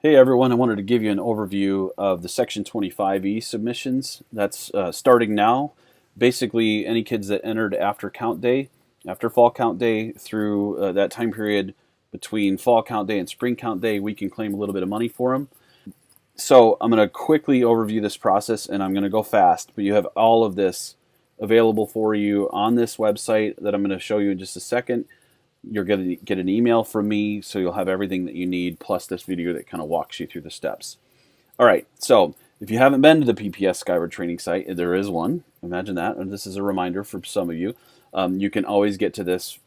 Hey everyone, I wanted to give you an overview of the Section 25E submissions. That's starting now. Basically, any kids that entered after count day, after fall count day through that time period between fall count day and spring count day, we can claim a little bit of money for them. So I'm going to quickly overview this process and I'm going to go fast, but you have all of this available for you on this website that I'm going to show you in just a second. You're going to get an email from me, so you'll have everything that you need, plus this video that kind of walks you through the steps. All right, so if you haven't been to the PPS Skyward training site, there is one. Imagine that, and this is a reminder for some of you. You can always get to this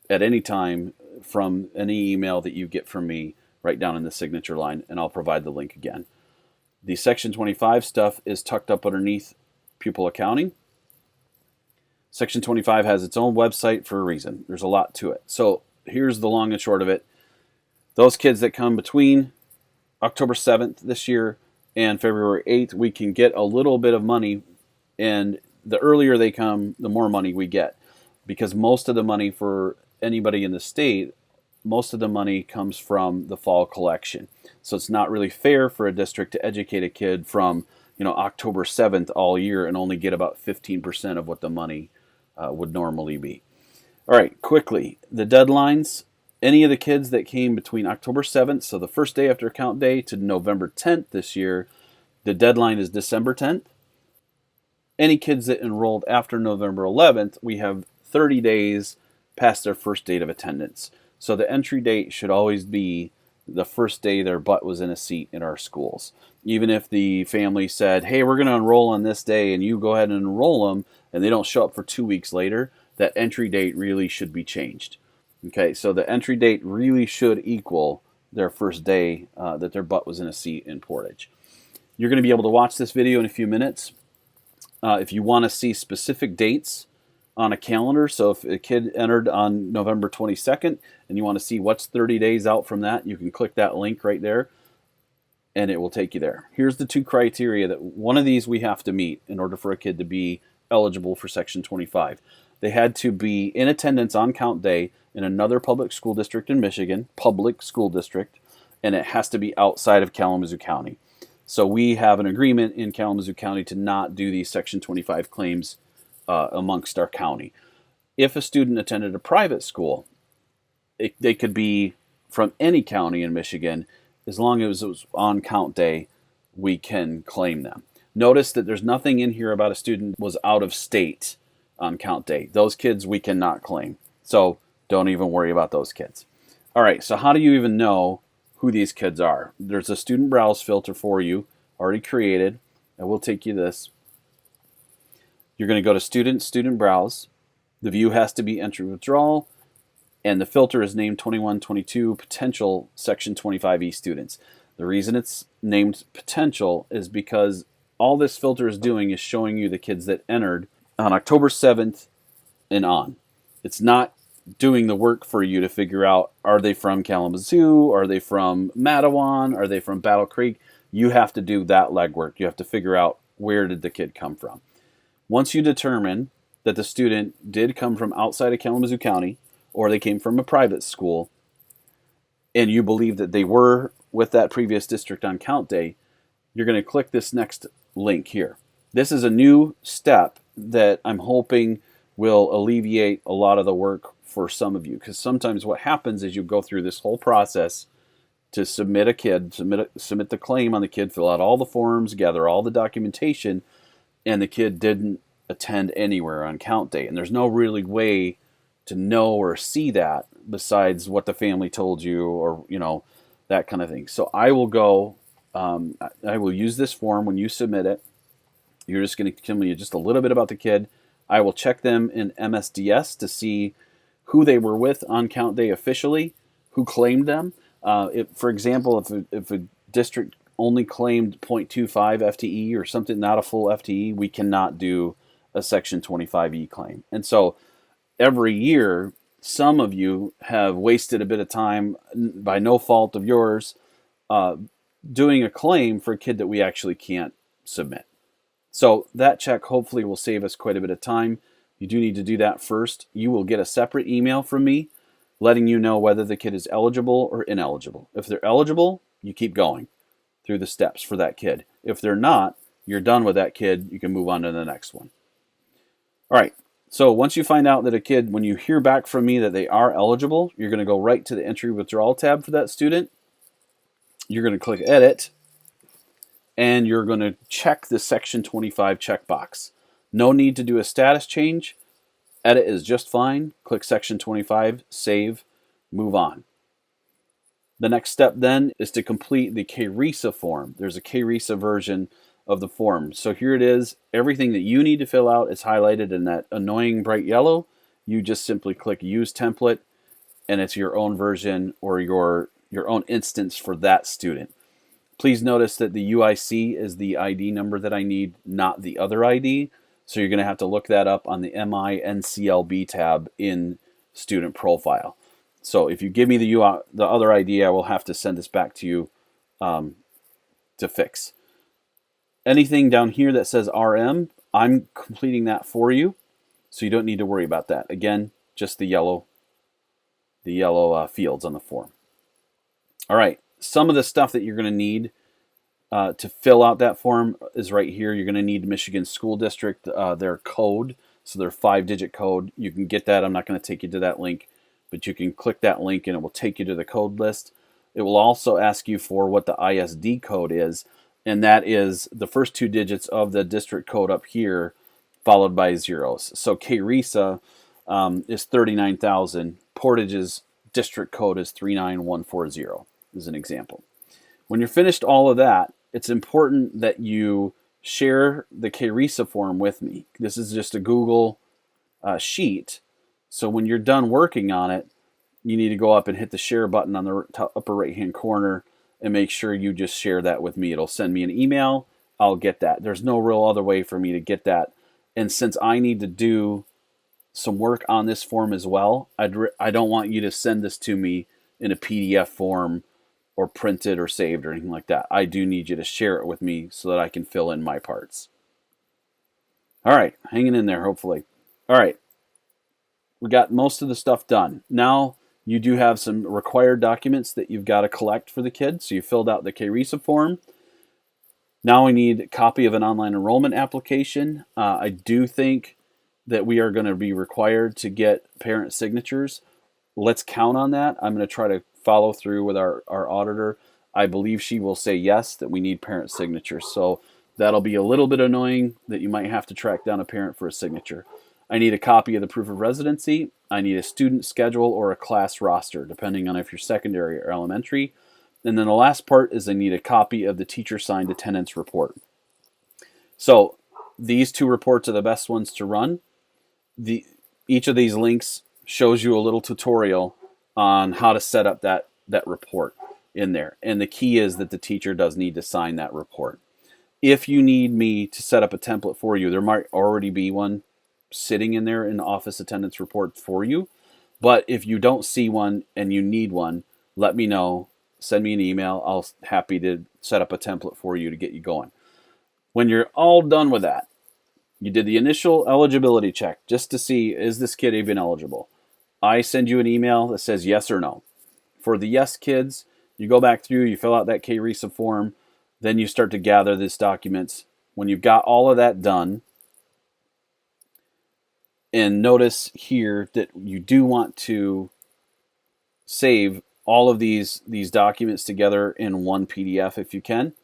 at any time from any email that you get from me right down in the signature line, and I'll provide the link again. The Section 25 stuff is tucked up underneath pupil accounting. Section 25 has its own website for a reason. There's a lot to it. So here's the long and short of it. Those kids that come between October 7th this year and February 8th, we can get a little bit of money, and the earlier they come, the more money we get, because most of the money for anybody in the state, most of the money comes from the fall collection. So it's not really fair for a district to educate a kid from October 7th all year and only get about 15% of what the money would normally be. All right, quickly, the deadlines. Any of the kids that came between October 7th, so the first day after count day, to November 10th this year, the deadline is December 10th. Any kids that enrolled after November 11th, we have 30 days past their first date of attendance. So the entry date should always be the first day their butt was in a seat in our schools. Even if the family said, hey, we're going to enroll on this day, and you go ahead and enroll them, and they don't show up for 2 weeks later, that entry date really should be changed. Okay, so the entry date really should equal their first day that their butt was in a seat in Portage. You're going to be able to watch this video in a few minutes. If you want to see specific dates on a calendar, so if a kid entered on November 22nd and you want to see what's 30 days out from that, you can click that link right there and it will take you there. Here's the two criteria that one of these we have to meet in order for a kid to be eligible for Section 25. They had to be in attendance on count day in another public school district in Michigan, public school district, and it has to be outside of Kalamazoo County. So we have an agreement in Kalamazoo County to not do these Section 25 claims amongst our county. If a student attended a private school, they could be from any county in Michigan. As long as it was on count day, we can claim them. Notice that there's nothing in here about a student was out of state on count day. Those kids we cannot claim. So don't even worry about those kids. All right, so how do you even know who these kids are? There's a student browse filter for you already created. I will take you this. You're going to go to student browse. The view has to be entry withdrawal, and the filter is named 2122 potential Section 25E students. The reason it's named potential is because all this filter is doing is showing you the kids that entered on October 7th and on. It's not doing the work for you to figure out, are they from Kalamazoo? Are they from Matawan? Are they from Battle Creek? You have to do that legwork. You have to figure out, where did the kid come from? Once you determine that the student did come from outside of Kalamazoo County, or they came from a private school, and you believe that they were with that previous district on count day, you're going to click this next link here. This is a new step that I'm hoping will alleviate a lot of the work for some of you, because sometimes what happens is you go through this whole process to submit a kid, submit the claim on the kid, fill out all the forms, gather all the documentation, and the kid didn't attend anywhere on count day. And there's no really way to know or see that besides what the family told you, or that kind of thing. So I will go, I will use this form when you submit it. You're just going to tell me just a little bit about the kid. I will check them in MSDS to see who they were with on count day officially, who claimed them. For example, if a district only claimed 0.25 FTE or something, not a full FTE, we cannot do a Section 25E claim. And so every year, some of you have wasted a bit of time, by no fault of yours, doing a claim for a kid that we actually can't submit. So that check hopefully will save us quite a bit of time. You do need to do that first. You will get a separate email from me letting you know whether the kid is eligible or ineligible. If they're eligible, you keep going through the steps for that kid. If they're not, you're done with that kid. You can move on to the next one. All right. So once you find out that a kid, when you hear back from me that they are eligible, you're going to go right to the entry withdrawal tab for that student. You're going to click edit, and you're going to check the section 25 checkbox. No need to do a status change. Edit is just fine. Click section 25, save, move on. The next step then is to complete the KRESA form. There's a KRESA version of the form. So here it is. Everything that you need to fill out is highlighted in that annoying bright yellow. You just simply click use template, and it's your own version or your own instance for that student. Please notice that the UIC is the ID number that I need, not the other ID. So you're going to have to look that up on the MINCLB tab in student profile. So if you give me the other ID, I will have to send this back to you to fix. Anything down here that says RM, I'm completing that for you, so you don't need to worry about that. Again, just the yellow fields on the form. All right, some of the stuff that you're going to need to fill out that form is right here. You're going to need Michigan School District, their code, so their 5-digit code. You can get that. I'm not going to take you to that link, but you can click that link and it will take you to the code list. It will also ask you for what the ISD code is, and that is the first 2 digits of the district code up here, followed by zeros. So KRESA is 39,000. Portage's district code is 39140, as an example. When you're finished all of that, it's important that you share the KRESA form with me. This is just a Google sheet. So when you're done working on it, you need to go up and hit the share button on the upper right-hand corner and make sure you just share that with me. It'll send me an email. I'll get that. There's no real other way for me to get that. And since I need to do some work on this form as well, I don't want you to send this to me in a PDF form or printed or saved or anything like that. I do need you to share it with me so that I can fill in my parts. All right, hanging in there, hopefully. All right, we got most of the stuff done. Now you do have some required documents that you've got to collect for the kid. So you filled out the KRESA form. Now we need a copy of an online enrollment application. I do think that we are going to be required to get parent signatures. Let's count on that. I'm going to try to follow through with our auditor. I believe she will say yes, that we need parent signatures. So that'll be a little bit annoying that you might have to track down a parent for a signature. I need a copy of the proof of residency. I need a student schedule or a class roster, depending on if you're secondary or elementary. And then the last part is I need a copy of the teacher-signed attendance report. So these 2 reports are the best ones to run. Each of these links shows you a little tutorial on how to set up that report in there. And the key is that the teacher does need to sign that report. If you need me to set up a template for you, there might already be one sitting in there in the office attendance report for you. But if you don't see one and you need one, let me know. Send me an email. I'll be happy to set up a template for you to get you going. When you're all done with that, you did the initial eligibility check just to see, is this kid even eligible? I send you an email that says yes or no. For the yes kids, you go back through, you fill out that KRESA form, then you start to gather these documents. When you've got all of that done, and notice here that you do want to save all of these documents together in one PDF if you can.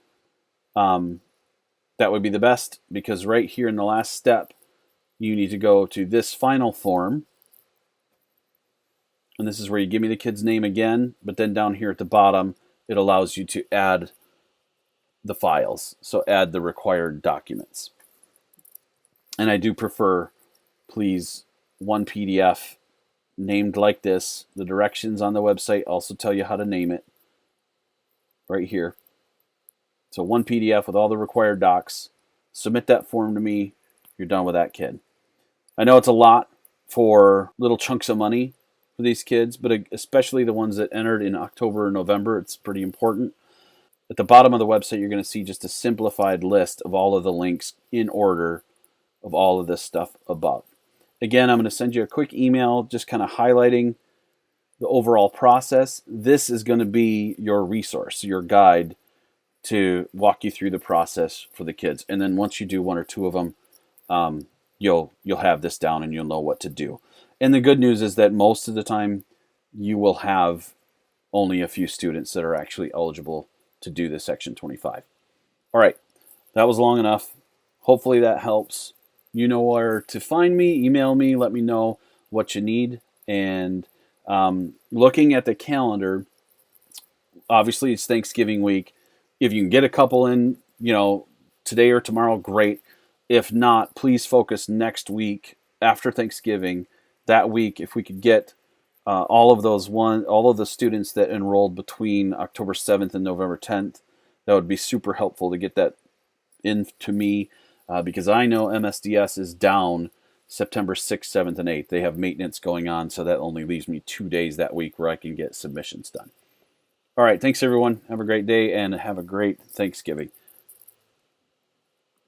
That would be the best, because right here in the last step, you need to go to this final form. And this is where you give me the kid's name again, but then down here at the bottom, it allows you to add the files. So add the required documents. And I do prefer, please, one PDF named like this. The directions on the website also tell you how to name it right here. So one PDF with all the required docs. Submit that form to me. You're done with that kid. I know it's a lot for little chunks of money for these kids, but especially the ones that entered in October or November, it's pretty important. At the bottom of the website, you're going to see just a simplified list of all of the links in order of all of this stuff above. Again, I'm going to send you a quick email just kind of highlighting the overall process, this is going to be your resource, your guide to walk you through the process for the kids. And then once you do one or two of them, you'll have this down and you'll know what to do. And the good news is that most of the time you will have only a few students that are actually eligible to do the Section 25. All right, that was long enough. Hopefully that helps. You know where to find me. Email me. Let me know what you need. And looking at the calendar, obviously it's Thanksgiving week. If you can get a couple in, today or tomorrow, great. If not, please focus next week after Thanksgiving. That week, if we could get all of the students that enrolled between October 7th and November 10th, that would be super helpful to get that in to me because I know MSDS is down September 6th, 7th, and 8th. They have maintenance going on, so that only leaves me 2 days that week where I can get submissions done. All right, thanks everyone. Have a great day and have a great Thanksgiving.